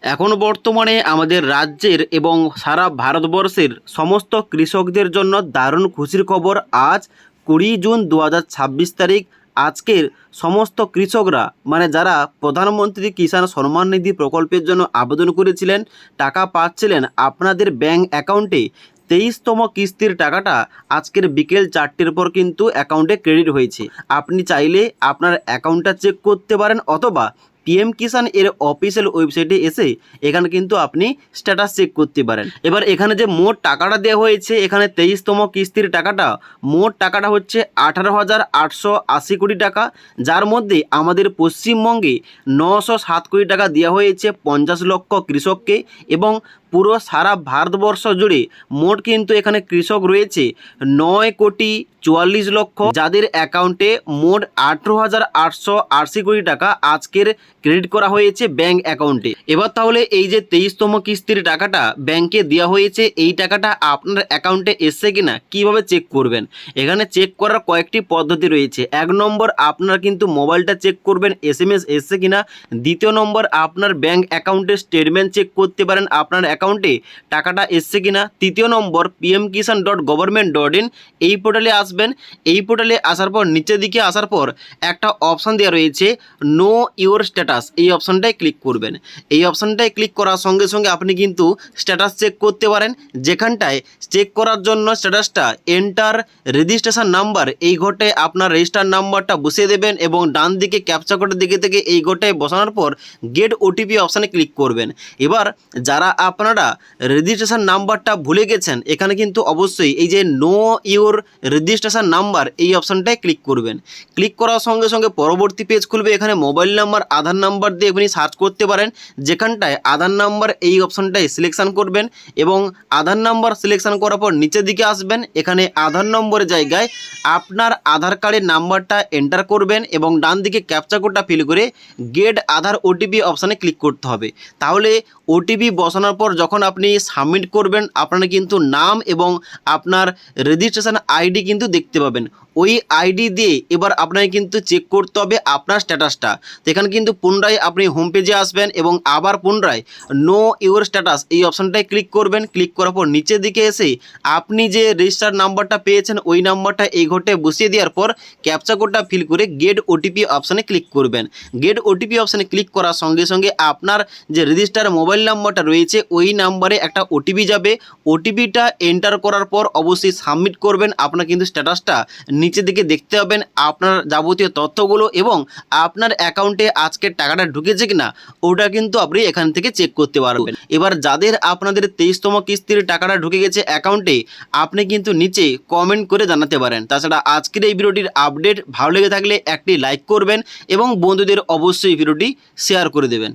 এখন বর্তমানে আমাদের রাজ্যের এবং সারা ভারতবর্ষের সমস্ত কৃষকদের জন্য দারুণ খুশির খবর। আজ 20 জুন 2026 তারিখ। আজকের সমস্ত কৃষকরা মানে যারা প্রধানমন্ত্রী কিষাণ সম্মান নিধি প্রকল্পের জন্য আবেদন করেছিলেন, টাকা পাচ্ছিলেন আপনাদের ব্যাংক অ্যাকাউন্টে, 23তম কিস্তির টাকাটা আজকের বিকেল 4টের পর কিন্তু অ্যাকাউন্টে ক্রেডিট হয়েছে। আপনি চাইলে আপনার অ্যাকাউন্টটা চেক করতে পারেন অথবা পিএম কিষাণ এর অফিসিয়াল ওয়েবসাইটে এসে এখানে কিন্তু আপনি স্ট্যাটাস চেক করতে পারেন। এবার এখানে যে মোট টাকাটা দেওয়া হয়েছে, এখানে 23তম কিস্তির টাকাটা মোট টাকাটা হচ্ছে 18,880 কোটি টাকা, যার মধ্যে আমাদের পশ্চিমবঙ্গে 907 কোটি টাকা দেওয়া হয়েছে 50 লক্ষ কৃষককে। এবং পুরো সারা ভারতবর্ষ জুড়ে মোট কিন্তু এখানে কৃষক রয়েছে 9,44,00,000, যাদের অ্যাকাউন্টে মোট 18,880 কোটি টাকা আজকের ক্রেডিট করা হয়েছে ব্যাংক অ্যাকাউন্টে। এবার তাহলে এই যে 23তম কিস্তির টাকাটা ব্যাংকে দেওয়া হয়েছে, এই টাকাটা আপনার অ্যাকাউন্টে এসছে কিনা কিভাবে চেক করবেন? এখানে চেক করার কয়েকটি পদ্ধতি রয়েছে। 1 নম্বর, আপনারা কিন্তু মোবাইলটা চেক করবেন এসএমএস এসছে কিনা। 2য় নম্বর, আপনার ব্যাংক অ্যাকাউন্টের স্টেটমেন্ট চেক করতে পারেন আপনার অ্যাকাউন্টে টাকাটা এসছে কিনা। 3য় নম্বর, pmkisan.government.in এই পোর্টালে আসবেন। এই পোর্টালে আসার পর নিচের দিকে আসার পর একটা অপশান দেওয়া রয়েছে নো ইওর স্ট্যাটাস, এই অপশানটায় ক্লিক করবেন। এই অপশানটায় ক্লিক করার সঙ্গে সঙ্গে আপনি কিন্তু স্ট্যাটাস চেক করতে পারেন। যেখানটায় চেক করার জন্য স্ট্যাটাসটা এন্টার রেজিস্ট্রেশন নাম্বার, এই ঘরটায় আপনার রেজিস্টার নাম্বারটা বসিয়ে দেবেন এবং ডান দিকে ক্যাপচা কোডের দিকে থেকে এই ঘরটায় বসানোর পর গেট ওটিপি অপশানে ক্লিক করবেন। এবার যারা আপনারা রেজিস্ট্রেশন নাম্বারটা ভুলে গেছেন, এখানে কিন্তু অবশ্যই এই যে নো ইওর রেজিস্ট্রেশন নাম্বার এই অপশানটায় ক্লিক করবেন। ক্লিক করার সঙ্গে সঙ্গে পরবর্তী পেজ খুলবে। এখানে মোবাইল নাম্বার, আধার নাম্বার দিয়ে আপনি সার্চ করতে পারেন। যেখানটায় আধার নাম্বার এই অপশানটায় সিলেকশন করবেন এবং আধার নাম্বার সিলেকশন করার পর নিচের দিকে আসবেন। এখানে আধার নম্বরের জায়গায় আপনার আধার কার্ডের নাম্বারটা এন্টার করবেন এবং ডান দিকে ক্যাপচা কোডটা ফিল করে গেট আধার ওটিপি অপশানে ক্লিক করতে হবে। তাহলে ওটিপি বসানোর পর যখন আপনি সাবমিট করবেন, আপনারা কিন্তু নাম এবং আপনার রেজিস্ট্রেশন আইডি কিন্তু দেখতে পাবেন। ওই আইডি দিয়ে এবার আপনাকে কিন্তু চেক করতে হবে আপনার স্ট্যাটাসটা। তো এখানে কিন্তু পুনরায় আপনি হোম পেজে আসবেন এবং আবার পুনরায় নো ইওর স্ট্যাটাস এই অপশানটায় ক্লিক করবেন। ক্লিক করার পর নিচের দিকে এসে আপনি যে রেজিস্টার নাম্বারটা পেয়েছেন ওই নাম্বারটা এই ঘরটায় বসিয়ে দেওয়ার পর ক্যাপচা কোডটা ফিল করে গেট ওটিপি অপশানে ক্লিক করবেন। গেট ওটিপি অপশানে ক্লিক করার সঙ্গে সঙ্গে আপনার যে রেজিস্টার মোবাইল নাম্বারটা রয়েছে ওই নাম্বারে একটা ওটিপি যাবে। ওটিপিটা এন্টার করার পর অবশ্যই সাবমিট করবেন। আপনার কিন্তু স্ট্যাটাসটা নিচের দিকে দেখতে পাবেন আপনার যাবতীয় তথ্যগুলো এবং আপনার অ্যাকাউন্টে আজকের টাকাটা ঢুকেছে কিনা ওটা কিন্তু আপনি এখান থেকে চেক করতে পারবেন। এবার যাদের আপনাদের 23তম কিস্তির টাকাটা ঢুকে গেছে অ্যাকাউন্টে, আপনি কিন্তু নিচে কমেন্ট করে জানাতে পারেন। তাছাড়া আজকের এই ভিডিওটির আপডেট ভালো লেগে থাকলে একটি লাইক করবেন এবং বন্ধুদের অবশ্যই ভিডিওটি শেয়ার করে দেবেন।